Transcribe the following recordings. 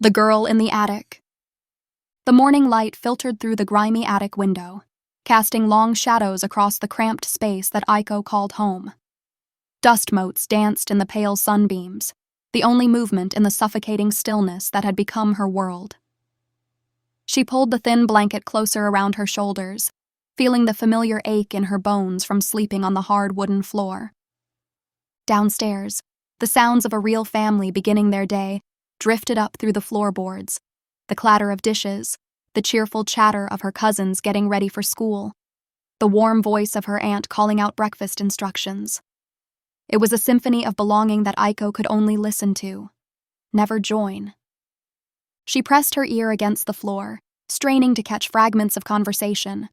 The girl in the attic. The morning light filtered through the grimy attic window, casting long shadows across the cramped space that Aiko called home. Dust motes danced in the pale sunbeams, the only movement in the suffocating stillness that had become her world. She pulled the thin blanket closer around her shoulders, feeling the familiar ache in her bones from sleeping on the hard wooden floor. Downstairs, the sounds of a real family beginning their day drifted up through the floorboards, the clatter of dishes, the cheerful chatter of her cousins getting ready for school, the warm voice of her aunt calling out breakfast instructions. It was a symphony of belonging that Aiko could only listen to, never join. She pressed her ear against the floor, straining to catch fragments of conversation.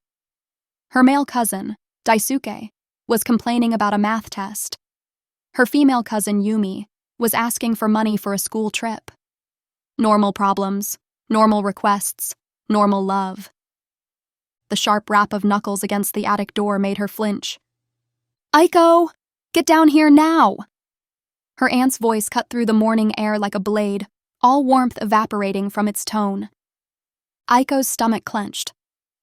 Her male cousin, Daisuke, was complaining about a math test. Her female cousin, Yumi, was asking for money for a school trip. Normal problems, normal requests, normal love. The sharp rap of knuckles against the attic door made her flinch. "Aiko, get down here now!" Her aunt's voice cut through the morning air like a blade, all warmth evaporating from its tone. Aiko's stomach clenched,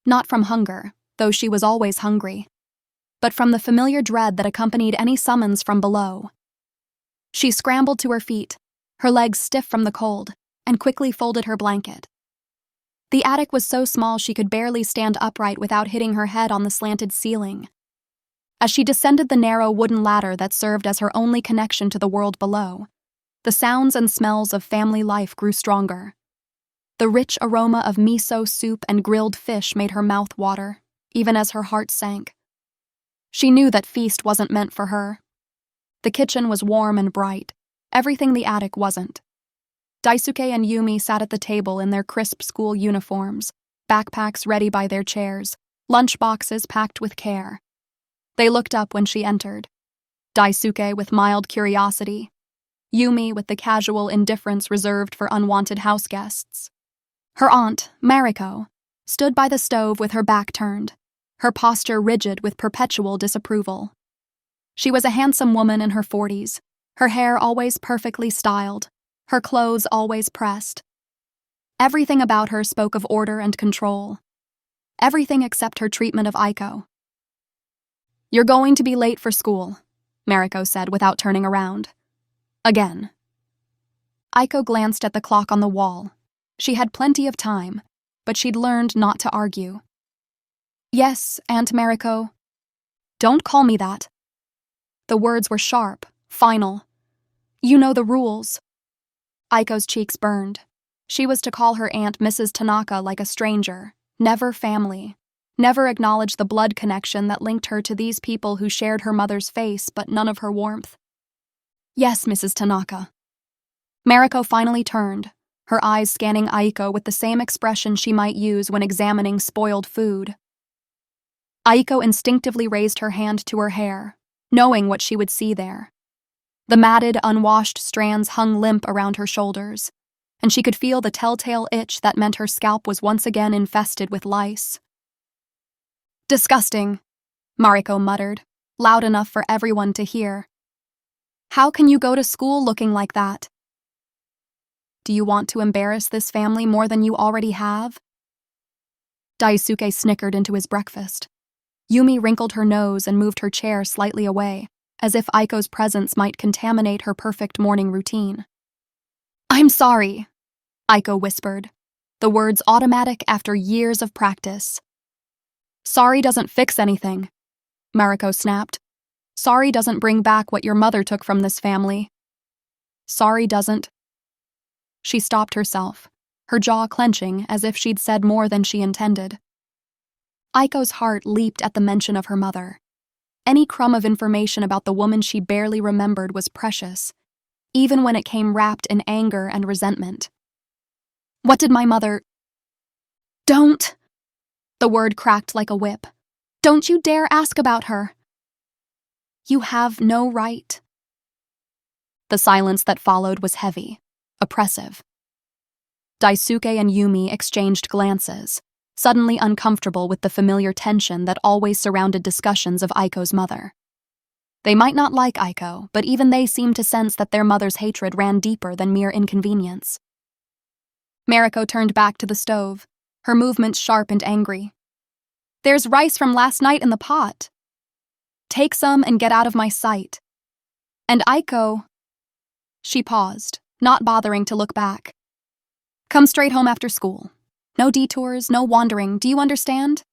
not from hunger, though she was always hungry, but from the familiar dread that accompanied any summons from below. She scrambled to her feet, her legs stiff from the cold, and quickly folded her blanket. The attic was so small she could barely stand upright without hitting her head on the slanted ceiling. As she descended the narrow wooden ladder that served as her only connection to the world below, the sounds and smells of family life grew stronger. The rich aroma of miso soup and grilled fish made her mouth water, even as her heart sank. She knew that feast wasn't meant for her. The kitchen was warm and bright, everything the attic wasn't. Daisuke and Yumi sat at the table in their crisp school uniforms, backpacks ready by their chairs, lunchboxes packed with care. They looked up when she entered, Daisuke with mild curiosity, Yumi with the casual indifference reserved for unwanted house guests. Her aunt, Mariko, stood by the stove with her back turned, her posture rigid with perpetual disapproval. She was a handsome woman in her 40s, her hair always perfectly styled, her clothes always pressed. Everything about her spoke of order and control. Everything except her treatment of Aiko. "You're going to be late for school," Mariko said without turning around. Again. Aiko glanced at the clock on the wall. She had plenty of time, but she'd learned not to argue. "Yes, Aunt Mariko." "Don't call me that." The words were sharp, final. "You know the rules." Aiko's cheeks burned. She was to call her aunt Mrs. Tanaka like a stranger, never family, never acknowledge the blood connection that linked her to these people who shared her mother's face but none of her warmth. "Yes, Mrs. Tanaka." Mariko finally turned, her eyes scanning Aiko with the same expression she might use when examining spoiled food. Aiko instinctively raised her hand to her hair, knowing what she would see there. The matted, unwashed strands hung limp around her shoulders, and she could feel the telltale itch that meant her scalp was once again infested with lice. "Disgusting," Mariko muttered, loud enough for everyone to hear. "How can you go to school looking like that?" "Do you want to embarrass this family more than you already have?" Daisuke snickered into his breakfast. Yumi wrinkled her nose and moved her chair slightly away, as if Aiko's presence might contaminate her perfect morning routine. "I'm sorry," Aiko whispered, the words automatic after years of practice. "Sorry doesn't fix anything," Mariko snapped. "Sorry doesn't bring back what your mother took from this family. Sorry doesn't—" She stopped herself, her jaw clenching as if she'd said more than she intended. Aiko's heart leaped at the mention of her mother. Any crumb of information about the woman she barely remembered was precious, even when it came wrapped in anger and resentment. "What did my mother—" "Don't!" The word cracked like a whip. "Don't you dare ask about her!" "You have no right." The silence that followed was heavy, oppressive. Daisuke and Yumi exchanged glances, suddenly uncomfortable with the familiar tension that always surrounded discussions of Aiko's mother. They might not like Aiko, but even they seemed to sense that their mother's hatred ran deeper than mere inconvenience. Mariko turned back to the stove, her movements sharp and angry. "There's rice from last night in the pot. Take some and get out of my sight." And Aiko... She paused, not bothering to look back. "Come straight home after school. No detours, no wandering, do you understand?"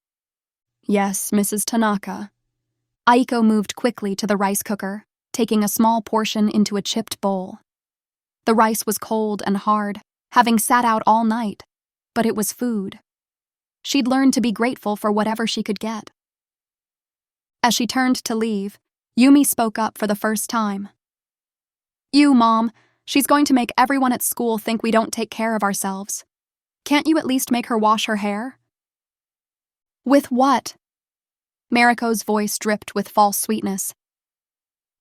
"Yes, Mrs. Tanaka." Aiko moved quickly to the rice cooker, taking a small portion into a chipped bowl. The rice was cold and hard, having sat out all night, but it was food. She'd learned to be grateful for whatever she could get. As she turned to leave, Yumi spoke up for the first time. "You, Mom, she's going to make everyone at school think we don't take care of ourselves. Can't you at least make her wash her hair?" "With what?" Mariko's voice dripped with false sweetness.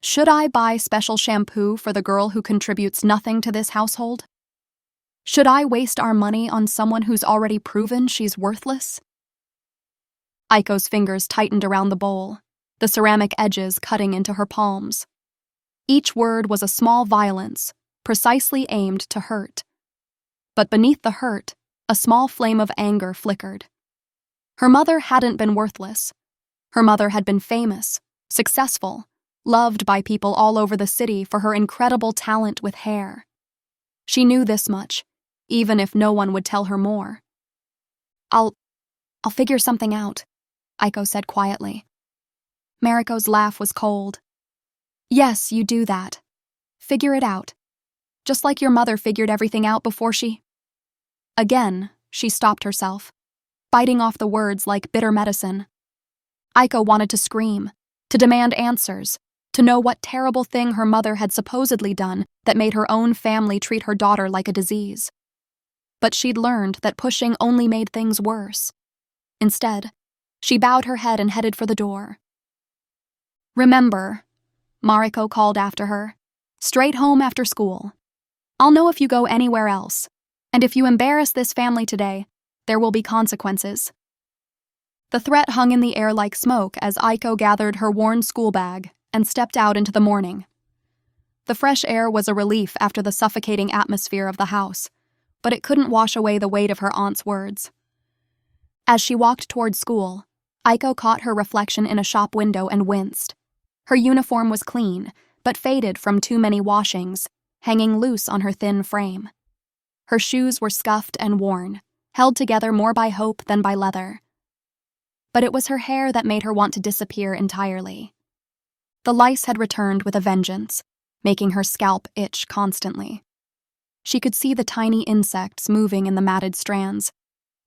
"Should I buy special shampoo for the girl who contributes nothing to this household? Should I waste our money on someone who's already proven she's worthless?" Aiko's fingers tightened around the bowl, the ceramic edges cutting into her palms. Each word was a small violence, precisely aimed to hurt. But beneath the hurt, a small flame of anger flickered. Her mother hadn't been worthless. Her mother had been famous, successful, loved by people all over the city for her incredible talent with hair. She knew this much, even if no one would tell her more. I'll figure something out," Aiko said quietly. Mariko's laugh was cold. "Yes, you do that. Figure it out. Just like your mother figured everything out before she..." Again, she stopped herself, biting off the words like bitter medicine. Aiko wanted to scream, to demand answers, to know what terrible thing her mother had supposedly done that made her own family treat her daughter like a disease. But she'd learned that pushing only made things worse. Instead, she bowed her head and headed for the door. "Remember," Mariko called after her, "straight home after school. I'll know if you go anywhere else, and if you embarrass this family today, there will be consequences." The threat hung in the air like smoke as Aiko gathered her worn school bag and stepped out into the morning. The fresh air was a relief after the suffocating atmosphere of the house, but it couldn't wash away the weight of her aunt's words. As she walked toward school, Aiko caught her reflection in a shop window and winced. Her uniform was clean, but faded from too many washings, hanging loose on her thin frame. Her shoes were scuffed and worn, held together more by hope than by leather. But it was her hair that made her want to disappear entirely. The lice had returned with a vengeance, making her scalp itch constantly. She could see the tiny insects moving in the matted strands,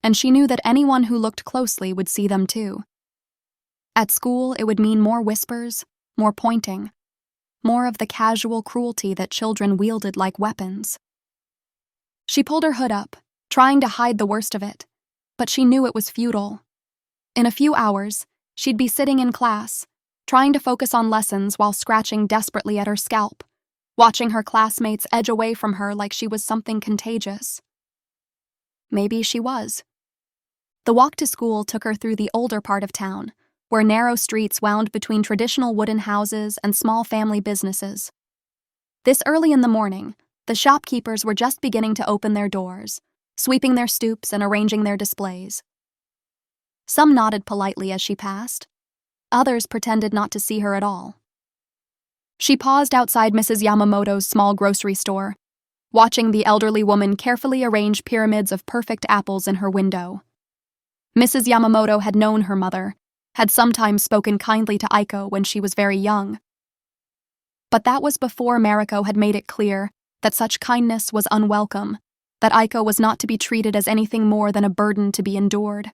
and she knew that anyone who looked closely would see them too. At school, it would mean more whispers, more pointing, more of the casual cruelty that children wielded like weapons. She pulled her hood up, trying to hide the worst of it, but she knew it was futile. In a few hours, she'd be sitting in class, trying to focus on lessons while scratching desperately at her scalp, watching her classmates edge away from her like she was something contagious. Maybe she was. The walk to school took her through the older part of town, where narrow streets wound between traditional wooden houses and small family businesses. This early in the morning, the shopkeepers were just beginning to open their doors, sweeping their stoops and arranging their displays. Some nodded politely as she passed. Others pretended not to see her at all. She paused outside Mrs. Yamamoto's small grocery store, watching the elderly woman carefully arrange pyramids of perfect apples in her window. Mrs. Yamamoto had known her mother, had sometimes spoken kindly to Aiko when she was very young. But that was before Mariko had made it clear that such kindness was unwelcome, that Aiko was not to be treated as anything more than a burden to be endured.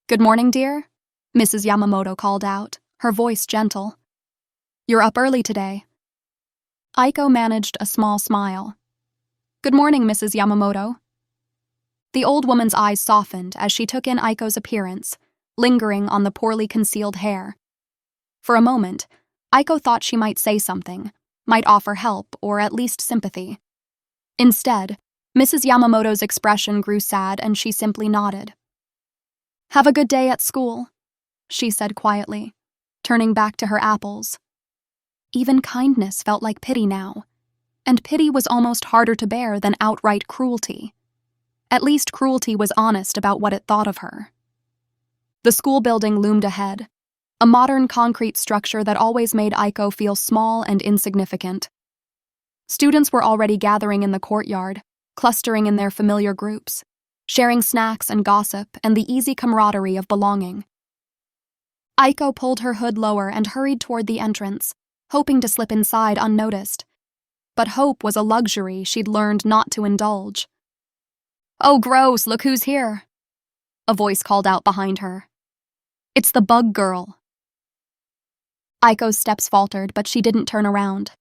"Good morning, dear," Mrs. Yamamoto called out, her voice gentle. "You're up early today." Aiko managed a small smile. "Good morning, Mrs. Yamamoto." The old woman's eyes softened as she took in Aiko's appearance, lingering on the poorly concealed hair. For a moment, Aiko thought she might say something, might offer help or at least sympathy. Instead, Mrs. Yamamoto's expression grew sad and she simply nodded. "Have a good day at school," she said quietly, turning back to her apples. Even kindness felt like pity now, and pity was almost harder to bear than outright cruelty. At least cruelty was honest about what it thought of her. The school building loomed ahead, a modern concrete structure that always made Aiko feel small and insignificant. Students were already gathering in the courtyard, clustering in their familiar groups, sharing snacks and gossip and the easy camaraderie of belonging. Aiko pulled her hood lower and hurried toward the entrance, hoping to slip inside unnoticed. But hope was a luxury she'd learned not to indulge. "Oh, gross, look who's here," a voice called out behind her. "It's the bug girl." Aiko's steps faltered, but she didn't turn around.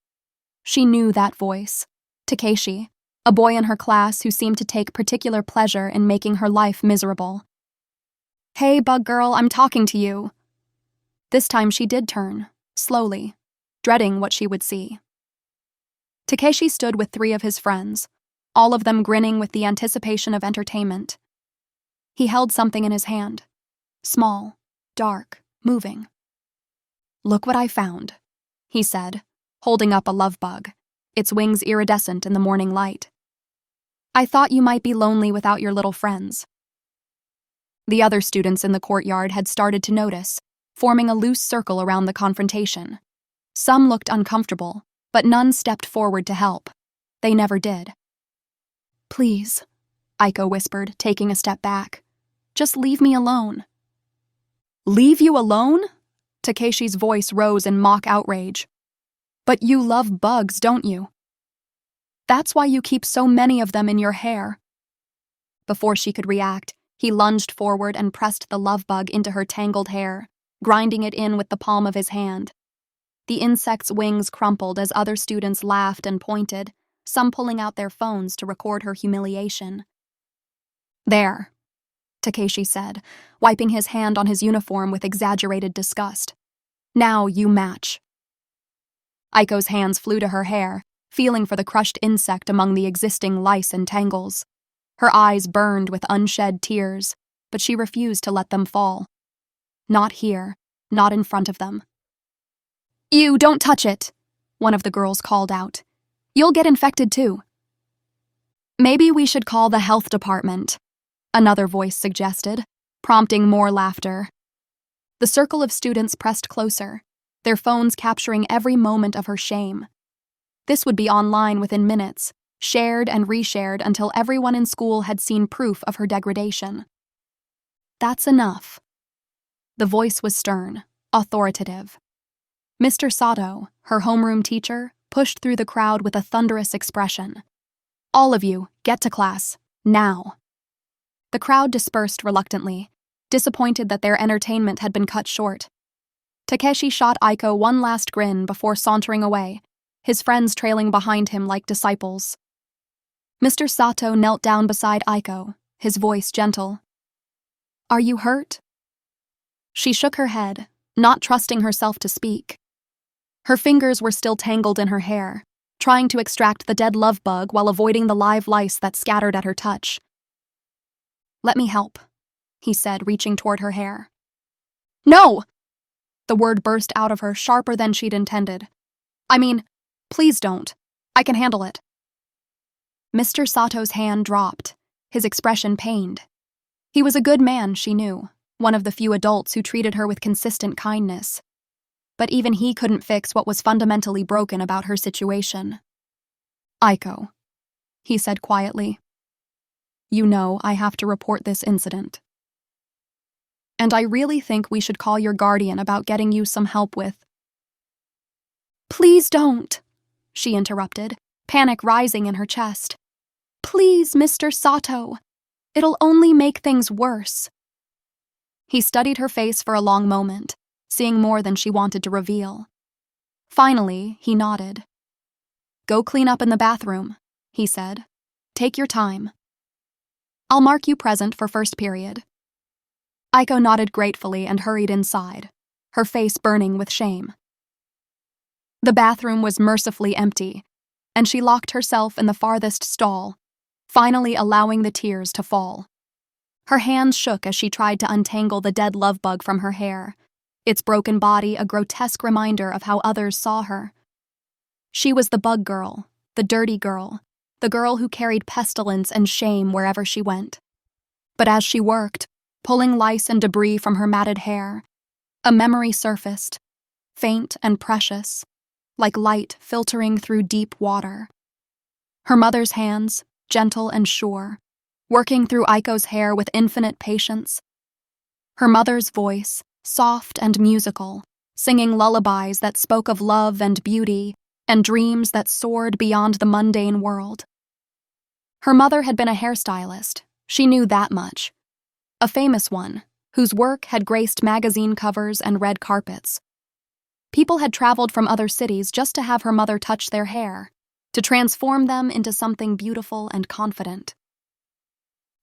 She knew that voice. Takeshi, a boy in her class who seemed to take particular pleasure in making her life miserable. "Hey, bug girl, I'm talking to you." This time she did turn, slowly, dreading what she would see. Takeshi stood with 3 of his friends, all of them grinning with the anticipation of entertainment. He held something in his hand, small, dark, moving. "Look what I found," he said, holding up a love bug, its wings iridescent in the morning light. "I thought you might be lonely without your little friends." The other students in the courtyard had started to notice, forming a loose circle around the confrontation. Some looked uncomfortable, but none stepped forward to help. They never did. "Please," Aiko whispered, taking a step back. "Just leave me alone." "Leave you alone?" Takeshi's voice rose in mock outrage. "But you love bugs, don't you? That's why you keep so many of them in your hair." Before she could react, he lunged forward and pressed the love bug into her tangled hair, grinding it in with the palm of his hand. The insect's wings crumpled as other students laughed and pointed, some pulling out their phones to record her humiliation. "There," Takeshi said, wiping his hand on his uniform with exaggerated disgust. "Now you match." Aiko's hands flew to her hair, feeling for the crushed insect among the existing lice and tangles. Her eyes burned with unshed tears, but she refused to let them fall. Not here, not in front of them. "You don't touch it," one of the girls called out. "You'll get infected too." "Maybe we should call the health department," another voice suggested, prompting more laughter. The circle of students pressed closer, their phones capturing every moment of her shame. This would be online within minutes, shared and reshared until everyone in school had seen proof of her degradation. "That's enough." The voice was stern, authoritative. Mr. Sato, her homeroom teacher, pushed through the crowd with a thunderous expression. "All of you, get to class, now." The crowd dispersed reluctantly, disappointed that their entertainment had been cut short. Takeshi shot Aiko one last grin before sauntering away, his friends trailing behind him like disciples. Mr. Sato knelt down beside Aiko, his voice gentle. "Are you hurt?" She shook her head, not trusting herself to speak. Her fingers were still tangled in her hair, trying to extract the dead love bug while avoiding the live lice that scattered at her touch. "Let me help," he said, reaching toward her hair. "No!" The word burst out of her sharper than she'd intended. "I mean, please don't. I can handle it." Mr. Sato's hand dropped, his expression pained. He was a good man, she knew, one of the few adults who treated her with consistent kindness. But even he couldn't fix what was fundamentally broken about her situation. "Aiko," he said quietly. "You know I have to report this incident. And I really think we should call your guardian about getting you some help with—" "Please don't," she interrupted, panic rising in her chest. "Please, Mr. Sato. It'll only make things worse." He studied her face for a long moment, seeing more than she wanted to reveal. Finally, he nodded. "Go clean up in the bathroom," he said. "Take your time. I'll mark you present for first period." Aiko nodded gratefully and hurried inside, her face burning with shame. The bathroom was mercifully empty, and she locked herself in the farthest stall, finally allowing the tears to fall. Her hands shook as she tried to untangle the dead love bug from her hair, its broken body a grotesque reminder of how others saw her. She was the bug girl, the dirty girl, the girl who carried pestilence and shame wherever she went. But as she worked, pulling lice and debris from her matted hair, a memory surfaced, faint and precious, like light filtering through deep water. Her mother's hands, gentle and sure, working through Aiko's hair with infinite patience. Her mother's voice, soft and musical, singing lullabies that spoke of love and beauty and dreams that soared beyond the mundane world. Her mother had been a hairstylist, she knew that much. A famous one, whose work had graced magazine covers and red carpets. People had traveled from other cities just to have her mother touch their hair, to transform them into something beautiful and confident.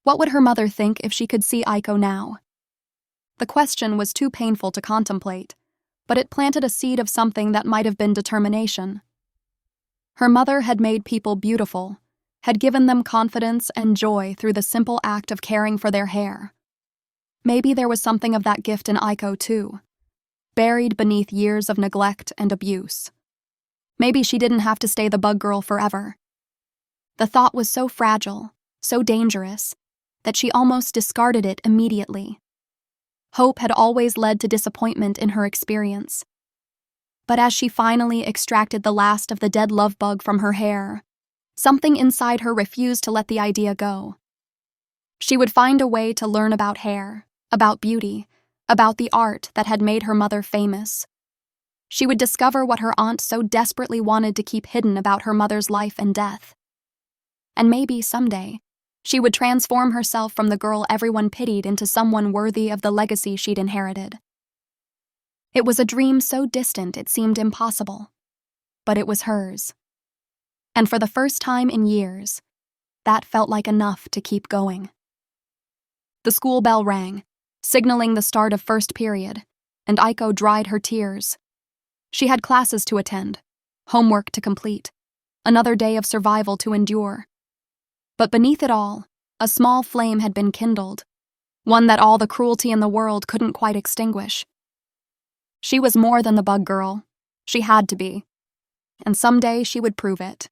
What would her mother think if she could see Aiko now? The question was too painful to contemplate, but it planted a seed of something that might have been determination. Her mother had made people beautiful, had given them confidence and joy through the simple act of caring for their hair. Maybe there was something of that gift in Aiko too, buried beneath years of neglect and abuse. Maybe she didn't have to stay the bug girl forever. The thought was so fragile, so dangerous, that she almost discarded it immediately. Hope had always led to disappointment in her experience. But as she finally extracted the last of the dead love bug from her hair, something inside her refused to let the idea go. She would find a way to learn about hair, about beauty, about the art that had made her mother famous. She would discover what her aunt so desperately wanted to keep hidden about her mother's life and death. And maybe someday, she would transform herself from the girl everyone pitied into someone worthy of the legacy she'd inherited. It was a dream so distant it seemed impossible, but it was hers. And for the first time in years, that felt like enough to keep going. The school bell rang, signaling the start of first period, and Aiko dried her tears. She had classes to attend, homework to complete, another day of survival to endure. But beneath it all, a small flame had been kindled, one that all the cruelty in the world couldn't quite extinguish. She was more than the bug girl. She had to be. And someday she would prove it.